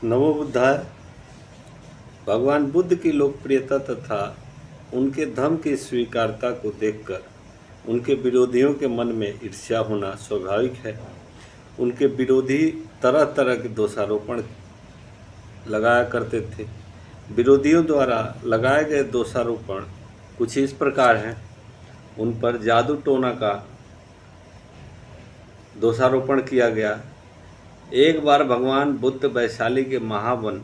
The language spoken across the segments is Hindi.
नमो बुद्धाय। भगवान बुद्ध की लोकप्रियता तथा उनके धर्म की स्वीकारता को देखकर उनके विरोधियों के मन में ईर्ष्या होना स्वाभाविक है। उनके विरोधी तरह तरह के दोषारोपण लगाया करते थे। विरोधियों द्वारा लगाए गए दोषारोपण कुछ इस प्रकार हैं। उन पर जादू टोना का दोषारोपण किया गया। एक बार भगवान बुद्ध वैशाली के महावन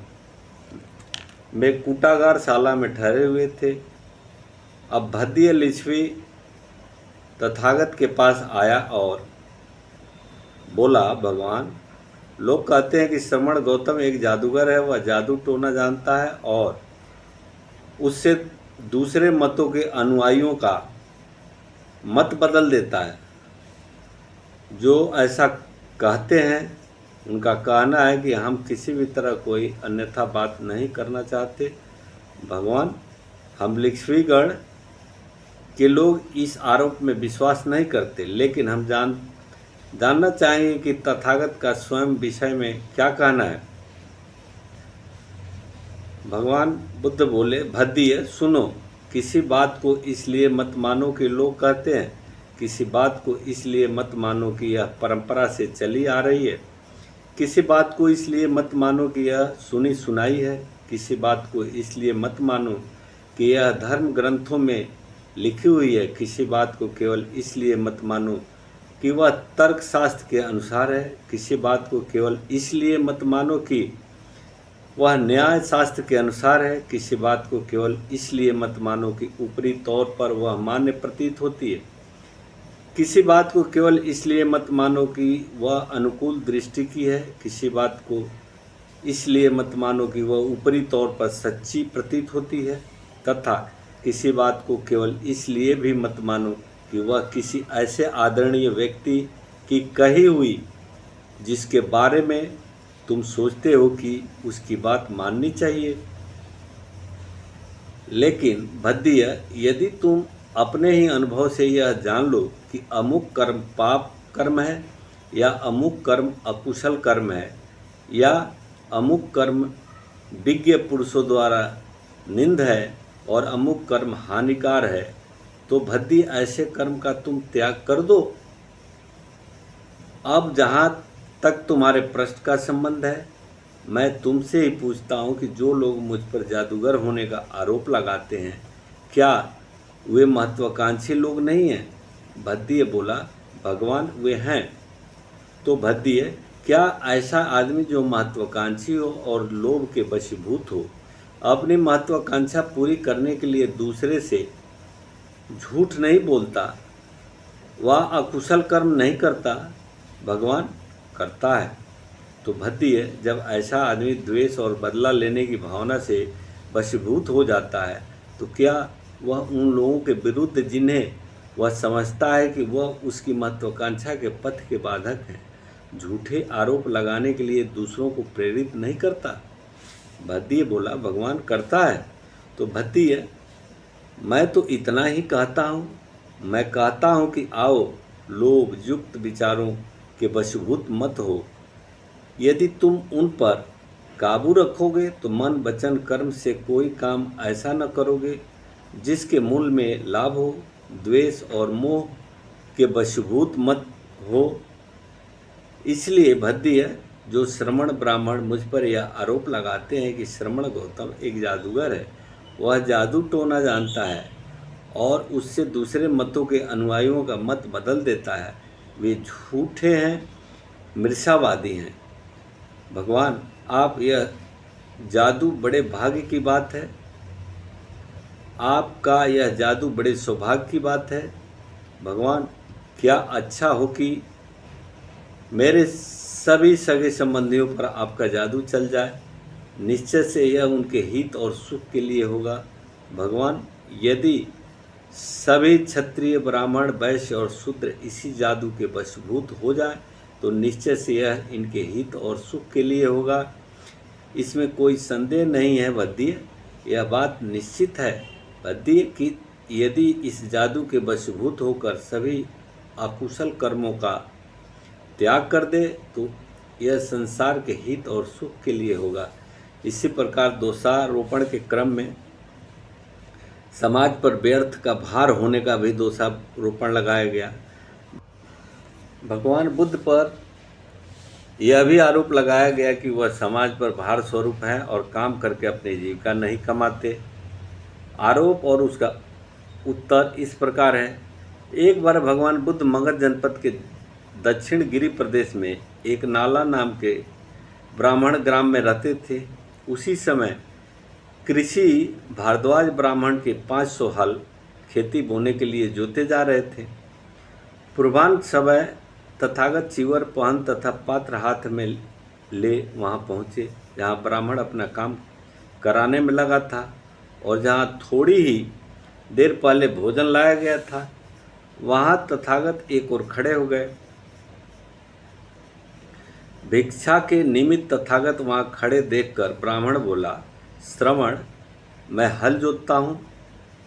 में कूटागार शाला में ठहरे हुए थे। अब भद्दीय लिच्छवी तथागत के पास आया और बोला, भगवान, लोग कहते हैं कि श्रमण गौतम एक जादूगर है। वह जादू टोना जानता है और उससे दूसरे मतों के अनुयायियों का मत बदल देता है। जो ऐसा कहते हैं उनका कहना है कि हम किसी भी तरह कोई अन्यथा बात नहीं करना चाहते। भगवान, हम लिच्छवीगण के लोग इस आरोप में विश्वास नहीं करते, लेकिन हम जानना चाहेंगे कि तथागत का स्वयं विषय में क्या कहना है। भगवान बुद्ध बोले, भद्दीय सुनो, किसी बात को इसलिए मत मानो कि लोग कहते हैं, किसी बात को इसलिए मत मानो कि यह परंपरा से चली आ रही है, किसी बात को इसलिए मत मानो कि यह सुनी सुनाई है, किसी बात को इसलिए मत मानो कि यह धर्म ग्रंथों में लिखी हुई है, किसी बात को केवल इसलिए मत मानो कि वह तर्क शास्त्र के अनुसार है, किसी बात को केवल इसलिए मत मानो कि वह न्याय शास्त्र के अनुसार है, किसी बात को केवल इसलिए मत मानो कि ऊपरी तौर पर वह मान्य प्रतीत होती है, किसी बात को केवल इसलिए मत मानो कि वह अनुकूल दृष्टि की है, किसी बात को इसलिए मत मानो कि वह ऊपरी तौर पर सच्ची प्रतीत होती है, तथा किसी बात को केवल इसलिए भी मत मानो कि वह किसी ऐसे आदरणीय व्यक्ति की कही हुई जिसके बारे में तुम सोचते हो कि उसकी बात माननी चाहिए। लेकिन भद्दीय, यदि तुम अपने ही अनुभव से यह जान लो कि अमुक कर्म पाप कर्म है या अमुक कर्म अकुशल कर्म है या अमुक कर्म विज्ञ पुरुषों द्वारा निंद है और अमुक कर्म हानिकार है, तो भद्दी ऐसे कर्म का तुम त्याग कर दो। अब जहाँ तक तुम्हारे प्रश्न का संबंध है, मैं तुमसे ही पूछता हूँ कि जो लोग मुझ पर जादूगर होने का आरोप लगाते हैं, क्या वे महत्वाकांक्षी लोग नहीं हैं? भद्दीय बोला, भगवान, वे हैं। तो भद्दीय, क्या ऐसा आदमी जो महत्वाकांक्षी हो और लोभ के वशीभूत हो, अपनी महत्वाकांक्षा पूरी करने के लिए दूसरे से झूठ नहीं बोलता, वह अकुशल कर्म नहीं करता? भगवान, करता है। तो भद्दीय, जब ऐसा आदमी द्वेष और बदला लेने की भावना से वशीभूत हो जाता है, तो क्या वह उन लोगों के विरुद्ध जिन्हें वह समझता है कि वह उसकी महत्वाकांक्षा के पथ के बाधक हैं, झूठे आरोप लगाने के लिए दूसरों को प्रेरित नहीं करता? भद्दीय बोला, भगवान, करता है। तो भद्दीय, मैं तो इतना ही कहता हूँ। मैं कहता हूँ कि आओ, लोभ युक्त विचारों के वशीभूत मत हो। यदि तुम उन पर काबू रखोगे तो मन वचन कर्म से कोई काम ऐसा न करोगे जिसके मूल में लाभ हो। द्वेष और मोह के वशीभूत मत हो। इसलिए भद्दीय, जो श्रमण ब्राह्मण मुझ पर यह आरोप लगाते हैं कि श्रमण गौतम एक जादूगर है, वह जादू टोना जानता है और उससे दूसरे मतों के अनुयायियों का मत बदल देता है, वे झूठे हैं, मिर्षावादी हैं। भगवान, आप यह जादू बड़े भाग्य की बात है। आपका यह जादू बड़े सौभाग्य की बात है। भगवान, क्या अच्छा हो कि मेरे सभी सगे संबंधियों पर आपका जादू चल जाए। निश्चय से यह उनके हित और सुख के लिए होगा। भगवान, यदि सभी क्षत्रिय ब्राह्मण वैश्य और शूद्र इसी जादू के वशीभूत हो जाए तो निश्चय से यह इनके हित और सुख के लिए होगा। इसमें कोई संदेह नहीं है भद्दीय, यह बात निश्चित है भद्दीय कि यदि इस जादू के वशीभूत होकर सभी अकुशल कर्मों का त्याग कर दे तो यह संसार के हित और सुख के लिए होगा। इसी प्रकार दोषारोपण के क्रम में समाज पर व्यर्थ का भार होने का भी दोषारोपण लगाया गया। भगवान बुद्ध पर यह भी आरोप लगाया गया कि वह समाज पर भार स्वरूप है और काम करके अपनी जीविका नहीं कमाते। आरोप और उसका उत्तर इस प्रकार है। एक बार भगवान बुद्ध मगध जनपद के दक्षिण गिरि प्रदेश में एक नाला नाम के ब्राह्मण ग्राम में रहते थे। उसी समय कृषि भारद्वाज ब्राह्मण के 500 हल खेती बोने के लिए जोते जा रहे थे। पूर्वाह्न समय तथागत चीवर पहन तथा पात्र हाथ में ले वहां पहुंचे जहां ब्राह्मण अपना काम कराने में लगा था और जहां थोड़ी ही देर पहले भोजन लाया गया था। वहां तथागत एक ओर खड़े हो गए। भिक्षा के निमित्त तथागत वहां खड़े देखकर ब्राह्मण बोला, श्रवण, मैं हल जोतता हूँ,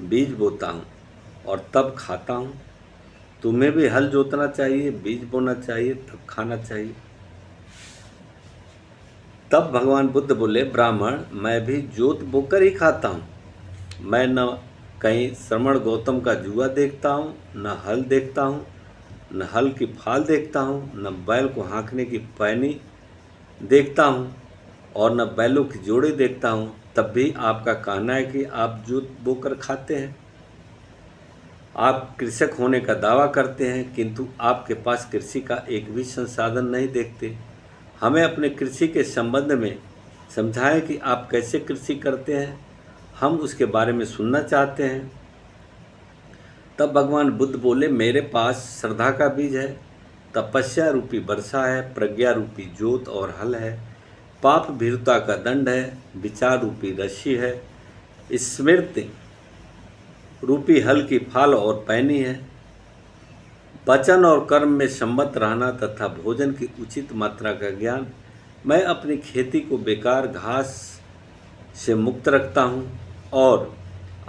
बीज बोता हूँ और तब खाता हूँ। तुम्हें भी हल जोतना चाहिए, बीज बोना चाहिए, तब खाना चाहिए। तब भगवान बुद्ध बोले, ब्राह्मण, मैं भी जोत बोकर ही खाता हूँ। मैं न कहीं श्रवण गौतम का जुआ देखता हूँ, न हल देखता हूँ, न हल की फाल देखता हूँ, न बैल को हाँकने की पैनी देखता हूँ और न बैलों की जोड़े देखता हूँ। तब भी आपका कहना है कि आप जोत बोकर खाते हैं। आप कृषक होने का दावा करते हैं, किंतु आपके पास कृषि का एक भी संसाधन नहीं देखते। हमें अपने कृषि के संबंध में समझाएं कि आप कैसे कृषि करते हैं, हम उसके बारे में सुनना चाहते हैं। तब भगवान बुद्ध बोले, मेरे पास श्रद्धा का बीज है, तपस्या रूपी वर्षा है, प्रज्ञा रूपी जोत और हल है, पाप भीरुता का दंड है, विचार रूपी रस्सी है, स्मृति रूपी हल की फाल और पैनी है, वचन और कर्म में सम्मत रहना तथा भोजन की उचित मात्रा का ज्ञान। मैं अपनी खेती को बेकार घास से मुक्त रखता हूँ और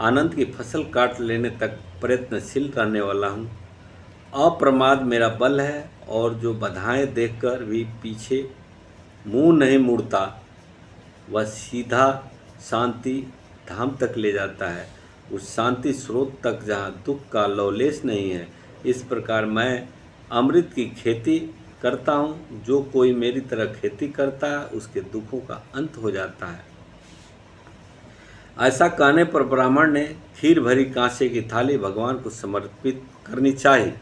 आनंद की फसल काट लेने तक प्रयत्नशील रहने वाला हूँ। अप्रमाद मेरा बल है और जो बाधाएं देखकर भी पीछे मुंह नहीं मुड़ता, वह सीधा शांति धाम तक ले जाता है, उस शांति स्रोत तक जहाँ दुख का लवलेश नहीं है। इस प्रकार मैं अमृत की खेती करता हूँ। जो कोई मेरी तरह खेती करता है उसके दुखों का अंत हो जाता है। ऐसा कहने पर ब्राह्मण ने खीर भरी कांसे की थाली भगवान को समर्पित करनी चाहिए।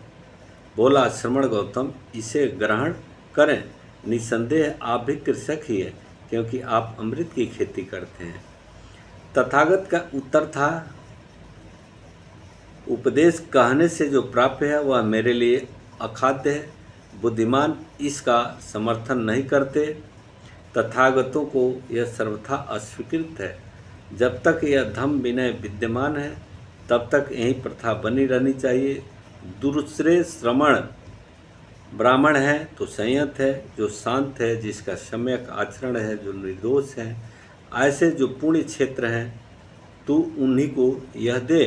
बोला, श्रवण गौतम, इसे ग्रहण करें। निसंदेह आप भी कृषक ही है, क्योंकि आप अमृत की खेती करते हैं। तथागत का उत्तर था, उपदेश कहने से जो प्राप्य है वह मेरे लिए अखाद्य है। बुद्धिमान इसका समर्थन नहीं करते। तथागतों को यह सर्वथा अस्वीकृत है। जब तक यह धम्म विनय विद्यमान है तब तक यही प्रथा बनी रहनी चाहिए। दूसरे श्रमण ब्राह्मण है तो संयत है, जो शांत है, जिसका सम्यक आचरण है, जो निर्दोष है, ऐसे जो पुण्य क्षेत्र हैं, तू उन्हीं को यह दे।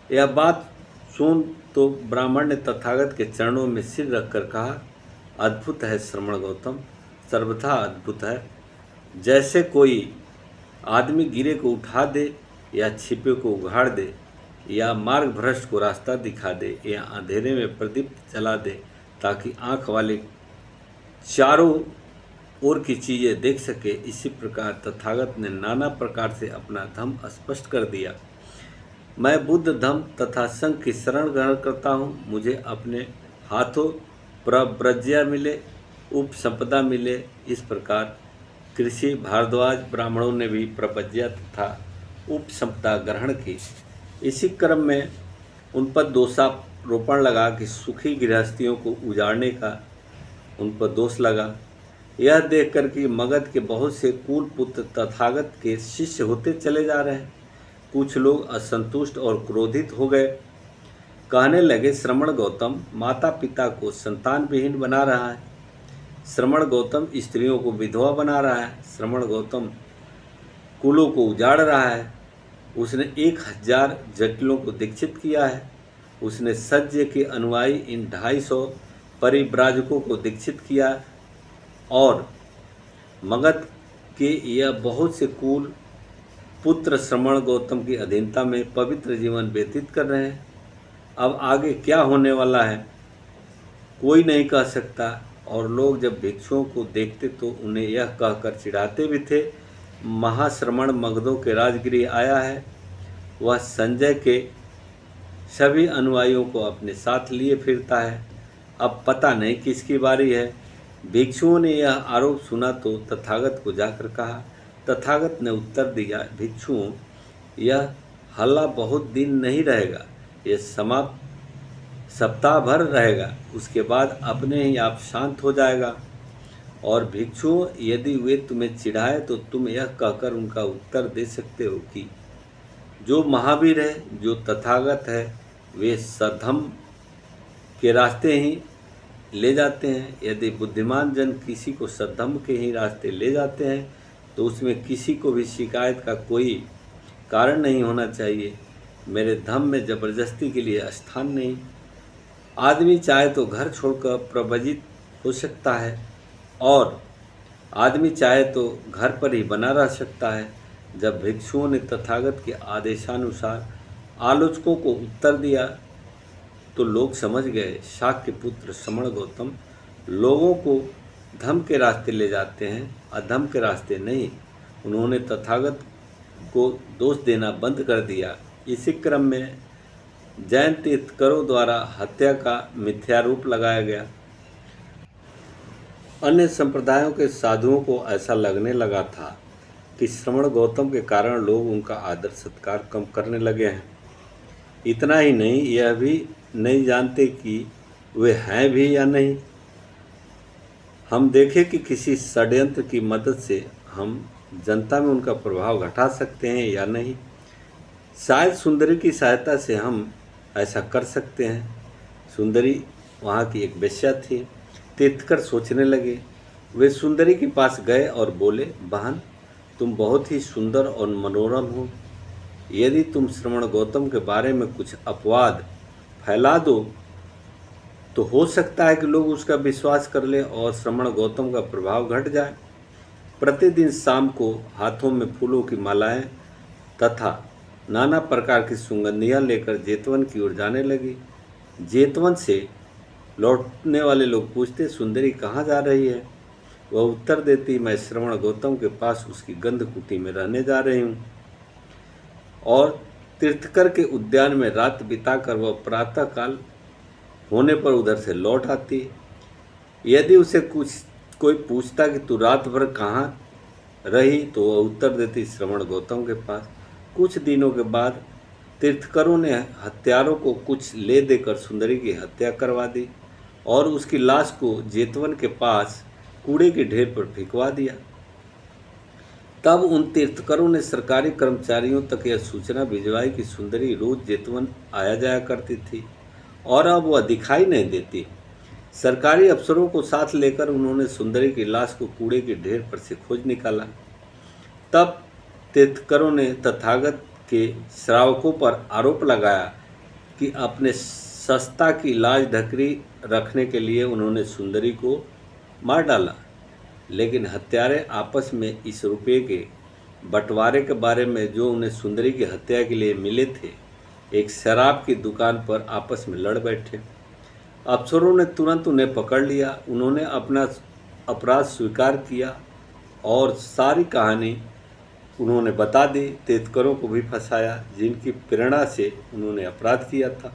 यह बात सुन तो ब्राह्मण ने तथागत के चरणों में सिर रखकर कहा, अद्भुत है श्रवण गौतम, सर्वथा अद्भुत है। जैसे कोई आदमी गिरे को उठा दे या छिपे को उघाड़ दे या मार्ग भ्रष्ट को रास्ता दिखा दे या अंधेरे में प्रदीप जला दे ताकि आँख वाले चारों ओर की चीज़ें देख सके, इसी प्रकार तथागत ने नाना प्रकार से अपना धम्म स्पष्ट कर दिया। मैं बुद्ध धम्म तथा संघ की शरण ग्रहण करता हूँ। मुझे अपने हाथों प्रव्रज्या मिले, उपसंपदा मिले। इस प्रकार कृषि भारद्वाज ब्राह्मणों ने भी प्रव्रज्या तथा उपसंपदा ग्रहण की। इसी क्रम में उन पर दोषारोपण लगा कि सुखी गृहस्थियों को उजाड़ने का उन पर दोष लगा। यह देखकर कि मगध के बहुत से कुल पुत्र तथागत के शिष्य होते चले जा रहे हैं, कुछ लोग असंतुष्ट और क्रोधित हो गए। कहने लगे, श्रवण गौतम माता पिता को संतान विहीन बना रहा है, श्रवण गौतम स्त्रियों को विधवा बना रहा है, श्रवण गौतम कुलों को उजाड़ रहा है। उसने 1000 जटिलों को दीक्षित किया है। उसने सज्ज के अनुयायी इन 250 परिव्राजकों को दीक्षित किया। और मगध के यह बहुत से कुल पुत्र श्रमण गौतम की अधीनता में पवित्र जीवन व्यतीत कर रहे हैं। अब आगे क्या होने वाला है कोई नहीं कह सकता। और लोग जब भिक्षुओं को देखते तो उन्हें यह कहकर चिढ़ाते भी थे, महाश्रमण मगधों के राजगृह आया है। वह संजय के सभी अनुयायियों को अपने साथ लिए फिरता है। अब पता नहीं किसकी बारी है। भिक्षुओं ने यह आरोप सुना तो तथागत को जाकर कहा। तथागत ने उत्तर दिया, भिक्षुओं, यह हल्ला बहुत दिन नहीं रहेगा, यह समाप्त सप्ताह भर रहेगा, उसके बाद अपने ही आप शांत हो जाएगा। और भिक्षुओं, यदि वे तुम्हें चिढ़ाए तो तुम यह कहकर उनका उत्तर दे सकते हो कि जो महावीर है, जो तथागत है, वे सधम के रास्ते ही ले जाते हैं। यदि बुद्धिमान जन किसी को सधम के ही रास्ते ले जाते हैं तो उसमें किसी को भी शिकायत का कोई कारण नहीं होना चाहिए। मेरे धम्म में जबरदस्ती के लिए स्थान नहीं। आदमी चाहे तो घर छोड़कर प्रव्रजित हो सकता है और आदमी चाहे तो घर पर ही बना रह सकता है। जब भिक्षुओं ने तथागत के आदेशानुसार आलोचकों को उत्तर दिया तो लोग समझ गए, शाक्य पुत्र श्रमण गौतम लोगों को धर्म के रास्ते ले जाते हैं, अधर्म के रास्ते नहीं। उन्होंने तथागत को दोष देना बंद कर दिया। इसी क्रम में जैन तीर्थंकरों द्वारा हत्या का मिथ्यारोप लगाया गया। अन्य संप्रदायों के साधुओं को ऐसा लगने लगा था कि श्रमण गौतम के कारण लोग उनका आदर सत्कार कम करने लगे हैं। इतना ही नहीं, यह भी नहीं जानते कि वे हैं भी या नहीं। हम देखें कि किसी षड्यंत्र की मदद से हम जनता में उनका प्रभाव घटा सकते हैं या नहीं। शायद सुंदरी की सहायता से हम ऐसा कर सकते हैं। सुंदरी वहाँ की एक वेश्या थी। तीर्थंकर सोचने लगे। वे सुंदरी के पास गए और बोले, बहन, तुम बहुत ही सुंदर और मनोरम हो। यदि तुम श्रमण गौतम के बारे में कुछ अपवाद फैला दो तो हो सकता है कि लोग उसका विश्वास कर लें और श्रमण गौतम का प्रभाव घट जाए। प्रतिदिन शाम को हाथों में फूलों की मालाएं तथा नाना प्रकार की सुगंधियां लेकर जेतवन की ओर जाने लगी। जेतवन से लौटने वाले लोग पूछते, सुंदरी कहाँ जा रही है? वह उत्तर देती, मैं श्रमण गौतम के पास उसकी गंध कुटी में रहने जा रही हूँ। और तीर्थंकर के उद्यान में रात बिताकर वह प्रातःकाल होने पर उधर से लौट आती। यदि उसे कोई पूछता कि तू रात भर कहाँ रही तो वह उत्तर देती, श्रमण गौतम के पास। कुछ दिनों के बाद तीर्थंकरों ने हत्यारों को कुछ ले देकर सुंदरी की हत्या करवा दी और उसकी लाश को जेतवन के पास कूड़े के ढेर पर फेंकवा दिया। तब उन तीर्थंकरों ने सरकारी कर्मचारियों तक यह सूचना भिजवाई कि सुंदरी रोज जेतवन आया जाया करती थी और अब वह दिखाई नहीं देती। सरकारी अफसरों को साथ लेकर उन्होंने सुंदरी की लाश को कूड़े के ढेर पर से खोज निकाला। तब तीर्थंकरों ने तथागत के श्रावकों पर आरोप लगाया कि अपने सस्ता की लाज ढकरी रखने के लिए उन्होंने सुंदरी को मार डाला। लेकिन हत्यारे आपस में इस रुपये के बंटवारे के बारे में जो उन्हें सुंदरी की हत्या के लिए मिले थे, एक शराब की दुकान पर आपस में लड़ बैठे। अफसरों ने तुरंत उन्हें पकड़ लिया। उन्होंने अपना अपराध स्वीकार किया और सारी कहानी उन्होंने बता दी। तीर्थंकरों को भी फंसाया जिनकी प्रेरणा से उन्होंने अपराध किया था।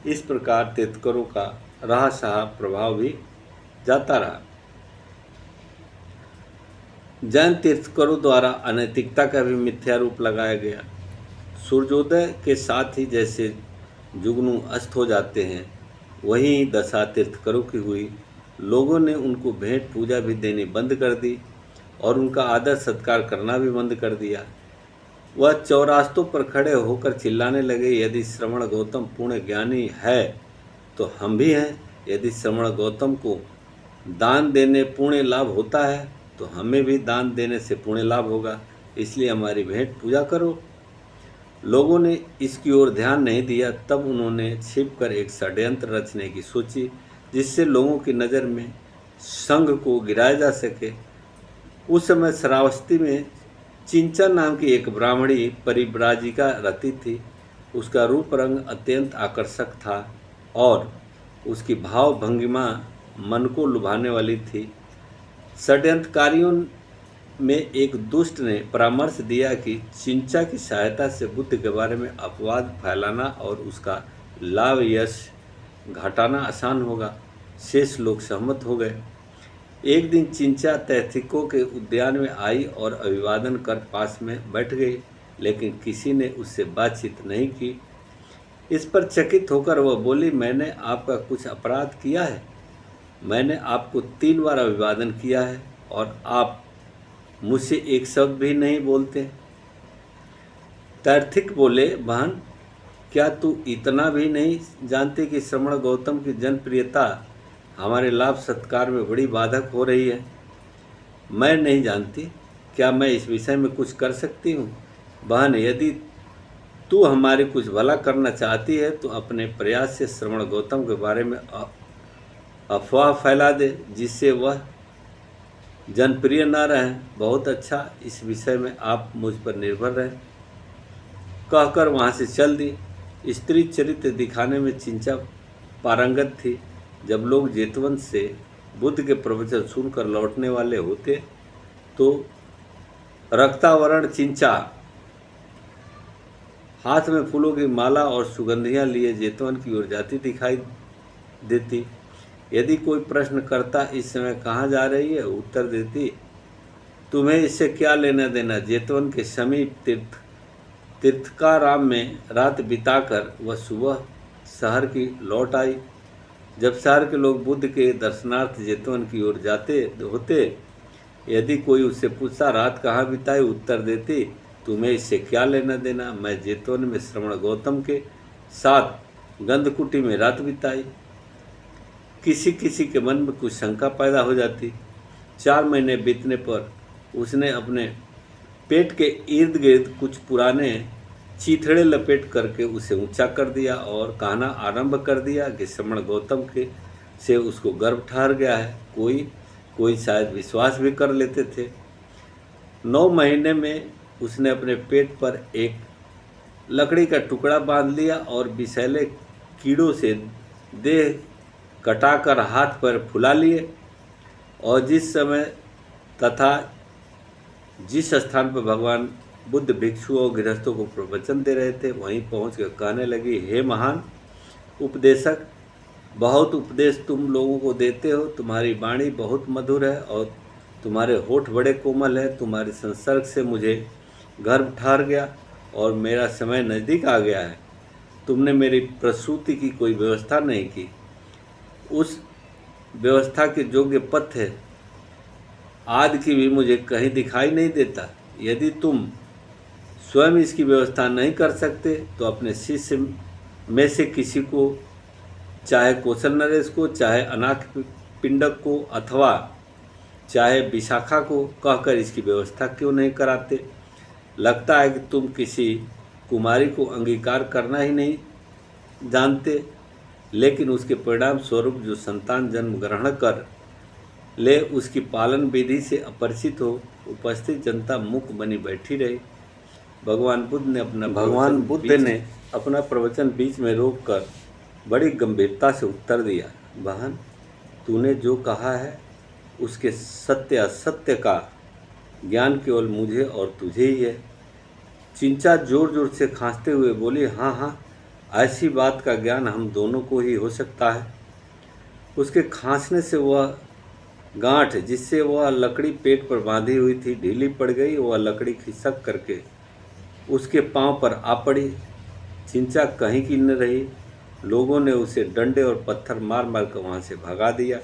इस प्रकार तीर्थंकरों का रहा प्रभाव भी जाता रहा। जैन तीर्थंकरों द्वारा अनैतिकता का भी मिथ्यारोप लगाया गया। सूर्योदय के साथ ही जैसे जुगनू अस्त हो जाते हैं, वही दशा तीर्थंकरों की हुई। लोगों ने उनको भेंट पूजा भी देनी बंद कर दी और उनका आदर सत्कार करना भी बंद कर दिया। वह चौरास्तों पर खड़े होकर चिल्लाने लगे, यदि श्रमण गौतम पूर्ण ज्ञानी है तो हम भी हैं। यदि श्रमण गौतम को दान देने पुण्य लाभ होता है तो हमें भी दान देने से पुण्य लाभ होगा, इसलिए हमारी भेंट पूजा करो। लोगों ने इसकी ओर ध्यान नहीं दिया। तब उन्होंने छिपकर एक षड्यंत्र रचने की सोची जिससे लोगों की नज़र में संघ को गिराया जा सके। उस समय श्रावस्ती में चिंचा नाम की एक ब्राह्मणी परिव्राजिका रहती थी। उसका रूप रंग अत्यंत आकर्षक था और उसकी भाव भंगिमा मन को लुभाने वाली थी। षड्यंत्रकारियों में एक दुष्ट ने परामर्श दिया कि चिंचा की सहायता से बुद्ध के बारे में अपवाद फैलाना और उसका लाभ यश घटाना आसान होगा। शेष लोग सहमत हो गए। एक दिन चिंचा तैथिकों के उद्यान में आई और अभिवादन कर पास में बैठ गई, लेकिन किसी ने उससे बातचीत नहीं की। इस पर चकित होकर वह बोली, मैंने आपका कुछ अपराध किया है? मैंने आपको 3 बार अभिवादन किया है और आप मुझसे एक शब्द भी नहीं बोलते। तैथिक बोले, बहन, क्या तू इतना भी नहीं जानती कि श्रमण गौतम की जनप्रियता हमारे लाभ सत्कार में बड़ी बाधक हो रही है? मैं नहीं जानती। क्या मैं इस विषय में कुछ कर सकती हूँ? बहन, यदि तू हमारे कुछ भला करना चाहती है तो अपने प्रयास से श्रमण गौतम के बारे में अफवाह फैला दे, जिससे वह जनप्रिय न रहे। बहुत अच्छा, इस विषय में आप मुझ पर निर्भर रहे। कहकर वहाँ से चल दी। स्त्री चरित्र दिखाने में चिंचा पारंगत थी। जब लोग जेतवन से बुद्ध के प्रवचन सुनकर लौटने वाले होते तो रक्तावरण चिंचा हाथ में फूलों की माला और सुगंधियां लिए जेतवन की ओर जाती दिखाई देती। यदि कोई प्रश्न करता, इस समय कहाँ जा रही है, उत्तर देती, तुम्हें इससे क्या लेना देना। जेतवन के समीप तीर्थकाराम में रात बिताकर वह सुबह शहर की लौट आई। जब शहर के लोग बुद्ध के दर्शनार्थ जेतवन की ओर जाते होते, यदि कोई उससे पूछता, रात कहाँ बिताई, उत्तर देती, तुम्हें इससे क्या लेना देना। मैं जेतवन में श्रमण गौतम के साथ गंधकुटी में रात बिताई। किसी किसी के मन में कुछ शंका पैदा हो जाती। 4 महीने बीतने पर उसने अपने पेट के इर्द गिर्द कुछ पुराने चीथड़े लपेट करके उसे ऊंचा कर दिया और कहना आरंभ कर दिया कि श्रमण गौतम के से उसको गर्भ ठहर गया है। कोई शायद विश्वास भी कर लेते थे। 9 महीने में उसने अपने पेट पर एक लकड़ी का टुकड़ा बांध लिया और विषैले कीड़ों से देह कटाकर हाथ पर फुला लिए और जिस समय तथा जिस स्थान पर भगवान बुद्ध भिक्षुओं और गृहस्थों को प्रवचन दे रहे थे, वहीं पहुंचकर कहने लगी, हे महान उपदेशक, बहुत उपदेश तुम लोगों को देते हो। तुम्हारी वाणी बहुत मधुर है और तुम्हारे होठ बड़े कोमल है। तुम्हारे संसर्ग से मुझे गर्भ ठहर गया और मेरा समय नज़दीक आ गया है। तुमने मेरी प्रसूति की कोई व्यवस्था नहीं की। उस व्यवस्था के योग्य पथ्य आदि की भी मुझे कहीं दिखाई नहीं देता। यदि तुम स्वयं इसकी व्यवस्था नहीं कर सकते तो अपने शिष्य में से किसी को, चाहे कौशल नरेश को, चाहे अनाथ पिंडक को अथवा चाहे विशाखा को कहकर इसकी व्यवस्था क्यों नहीं कराते। लगता है कि तुम किसी कुमारी को अंगीकार करना ही नहीं जानते, लेकिन उसके परिणाम स्वरूप जो संतान जन्म ग्रहण कर ले उसकी पालन विधि से अपरिचित हो, उपस्थित जनता मूक बनी बैठी रही। भगवान बुद्ध ने अपना प्रवचन बीच में रोककर बड़ी गंभीरता से उत्तर दिया, बहन, तूने जो कहा है उसके सत्य असत्य का ज्ञान केवल मुझे और तुझे ही है। चिंचा जोर जोर से खांसते हुए बोली, हाँ हाँ, ऐसी बात का ज्ञान हम दोनों को ही हो सकता है। उसके खांसने से वह गांठ जिससे वह लकड़ी पेट पर बांधी हुई थी ढीली पड़ गई। वह लकड़ी खिसक करके उसके पांव पर आ पड़ी। चिंचा कहीं की न रही। लोगों ने उसे डंडे और पत्थर मार मार कर वहाँ से भगा दिया।